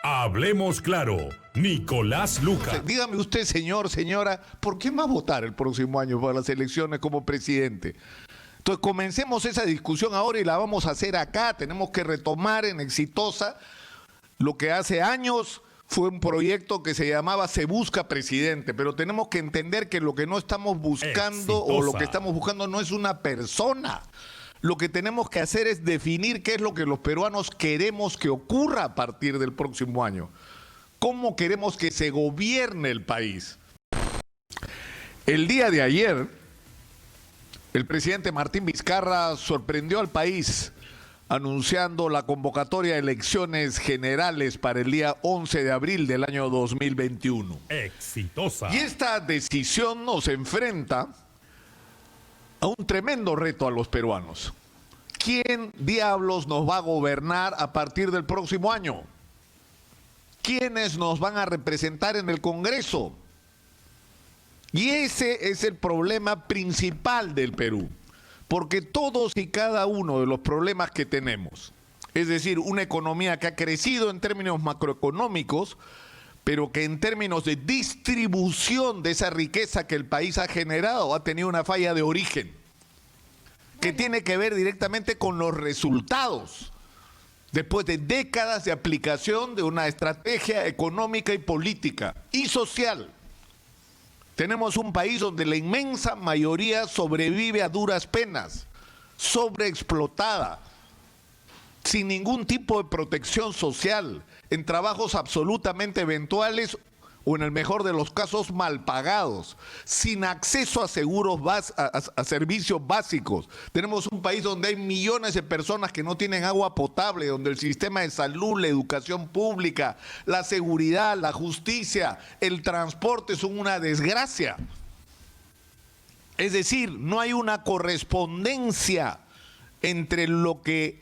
Hablemos claro, Nicolás Luca. Dígame usted, señor, señora, ¿por qué va a votar el próximo año para las elecciones como presidente? Entonces comencemos esa discusión ahora y la vamos a hacer acá. Tenemos que retomar en Exitosa lo que hace años fue un proyecto que se llamaba Se Busca Presidente, pero tenemos que entender que lo que no estamos buscando o lo que estamos buscando no es una persona. Lo que tenemos que hacer es definir qué es lo que los peruanos queremos que ocurra a partir del próximo año. ¿Cómo queremos que se gobierne el país? El día de ayer, el presidente Martín Vizcarra sorprendió al país anunciando la convocatoria de elecciones generales para el día 11 de abril del año 2021. Exitosa. Y esta decisión nos enfrenta a un tremendo reto a los peruanos. ¿Quién diablos nos va a gobernar a partir del próximo año? ¿Quiénes nos van a representar en el Congreso? Y ese es el problema principal del Perú, porque todos y cada uno de los problemas que tenemos, es decir, una economía que ha crecido en términos macroeconómicos, pero que en términos de distribución de esa riqueza que el país ha generado ha tenido una falla de origen, que tiene que ver directamente con los resultados, después de décadas de aplicación de una estrategia económica y política y social. Tenemos un país donde la inmensa mayoría sobrevive a duras penas, sobreexplotada, sin ningún tipo de protección social, en trabajos absolutamente eventuales o en el mejor de los casos mal pagados, sin acceso a seguros, a servicios básicos. Tenemos un país donde hay millones de personas que no tienen agua potable, donde el sistema de salud, la educación pública, la seguridad, la justicia, el transporte son una desgracia. Es decir, no hay una correspondencia entre lo que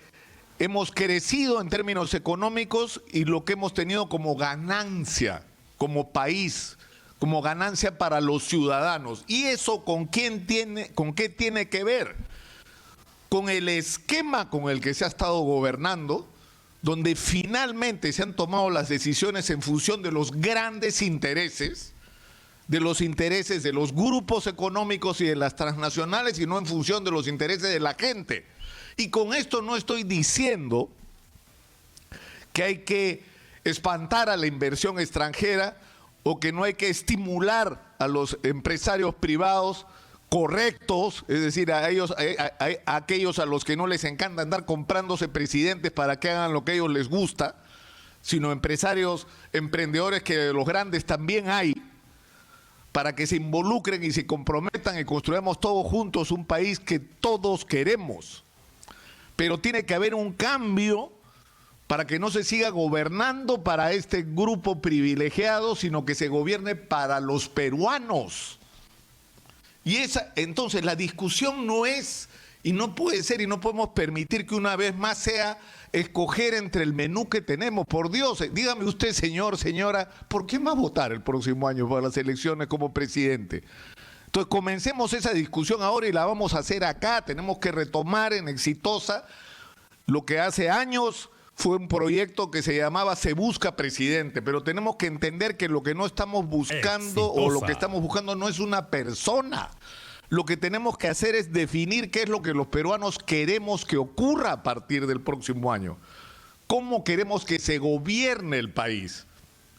hemos crecido en términos económicos y lo que hemos tenido como ganancia como país, como ganancia para los ciudadanos. ¿Y eso con qué tiene que ver? Con el esquema con el que se ha estado gobernando, donde finalmente se han tomado las decisiones en función de los grandes intereses, de los grupos económicos y de las transnacionales, y no en función de los intereses de la gente. Y con esto no estoy diciendo que hay que espantar a la inversión extranjera o que no hay que estimular a los empresarios privados correctos, es decir, a aquellos a los que no les encanta andar comprándose presidentes para que hagan lo que a ellos les gusta, sino empresarios, emprendedores que de los grandes también hay, para que se involucren y se comprometan y construyamos todos juntos un país que todos queremos. Pero tiene que haber un cambio para que no se siga gobernando para este grupo privilegiado, sino que se gobierne para los peruanos. Y entonces la discusión no es, y no puede ser, y no podemos permitir que una vez más sea escoger entre el menú que tenemos. Por Dios, dígame usted, señor, señora, ¿por qué va a votar el próximo año para las elecciones como presidente? Entonces comencemos esa discusión ahora y la vamos a hacer acá. Tenemos que retomar en Exitosa lo que hace años fue un proyecto que se llamaba Se Busca Presidente, pero tenemos que entender que lo que no estamos buscando o lo que estamos buscando no es una persona. Lo que tenemos que hacer es definir qué es lo que los peruanos queremos que ocurra a partir del próximo año. ¿Cómo queremos que se gobierne el país?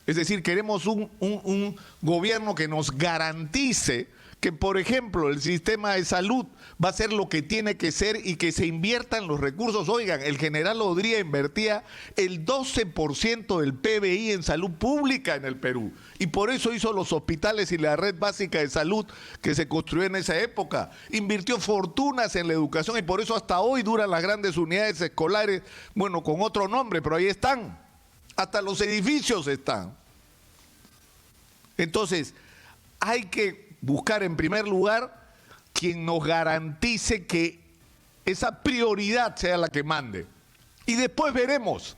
Es decir, queremos un gobierno que nos garantice que, por ejemplo, el sistema de salud va a ser lo que tiene que ser y que se inviertan los recursos. Oigan, el general Odría invertía el 12% del PBI en salud pública en el Perú. Y por eso hizo los hospitales y la red básica de salud que se construyó en esa época. Invirtió fortunas en la educación y por eso hasta hoy duran las grandes unidades escolares, bueno, con otro nombre, pero ahí están. Hasta los edificios están. Entonces, hay que buscar en primer lugar quien nos garantice que esa prioridad sea la que mande. Y después veremos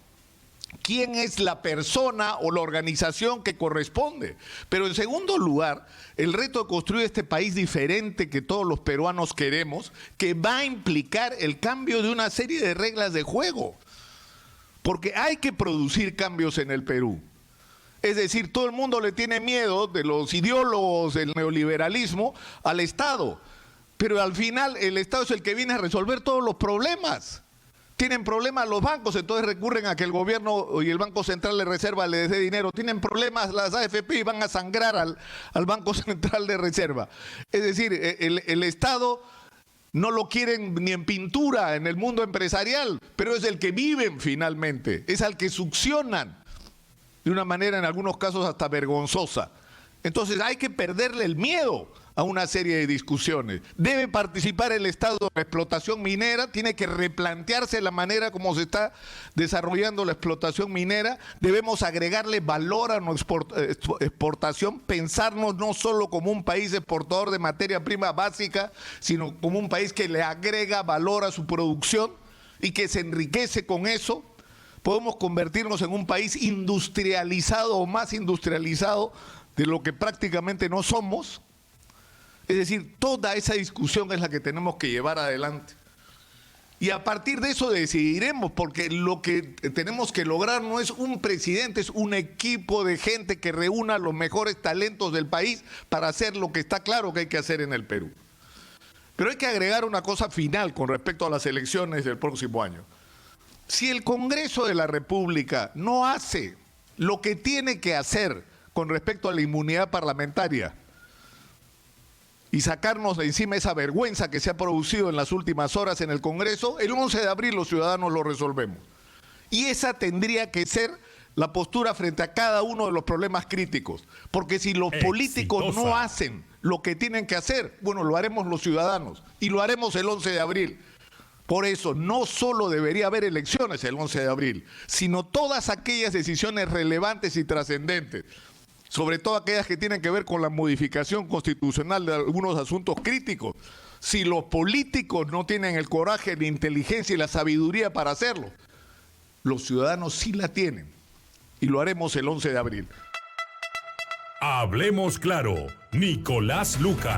quién es la persona o la organización que corresponde. Pero en segundo lugar, el reto de construir este país diferente que todos los peruanos queremos, que va a implicar el cambio de una serie de reglas de juego. porque hay que producir cambios en el Perú. Es decir, todo el mundo le tiene miedo, de los ideólogos del neoliberalismo, al Estado. Pero al final el Estado es el que viene a resolver todos los problemas. Tienen problemas los bancos, entonces recurren a que el gobierno y el Banco Central de Reserva les dé dinero. Tienen problemas las AFP y van a sangrar al Banco Central de Reserva. Es decir, el Estado no lo quieren ni en pintura en el mundo empresarial, pero es el que viven finalmente, es al que succionan de una manera en algunos casos hasta vergonzosa. Entonces hay que perderle el miedo a una serie de discusiones. Debe participar el Estado en la explotación minera, tiene que replantearse la manera como se está desarrollando la explotación minera, debemos agregarle valor a nuestra exportación, pensarnos no solo como un país exportador de materia prima básica, sino como un país que le agrega valor a su producción y que se enriquece con eso. Podemos convertirnos en un país industrializado o más industrializado de lo que prácticamente no somos. Es decir, toda esa discusión es la que tenemos que llevar adelante. Y a partir de eso decidiremos, porque lo que tenemos que lograr no es un presidente, es un equipo de gente que reúna los mejores talentos del país para hacer lo que está claro que hay que hacer en el Perú. Pero hay que agregar una cosa final con respecto a las elecciones del próximo año. Si el Congreso de la República no hace lo que tiene que hacer con respecto a la inmunidad parlamentaria y sacarnos de encima esa vergüenza que se ha producido en las últimas horas en el Congreso, el 11 de abril los ciudadanos lo resolvemos. Y esa tendría que ser la postura frente a cada uno de los problemas críticos. Porque si los políticos no hacen lo que tienen que hacer, bueno, lo haremos los ciudadanos y lo haremos el 11 de abril. Por eso, no solo debería haber elecciones el 11 de abril, sino todas aquellas decisiones relevantes y trascendentes, sobre todo aquellas que tienen que ver con la modificación constitucional de algunos asuntos críticos. Si los políticos no tienen el coraje, la inteligencia y la sabiduría para hacerlo, los ciudadanos sí la tienen. Y lo haremos el 11 de abril. Hablemos claro, Nicolás Lucas.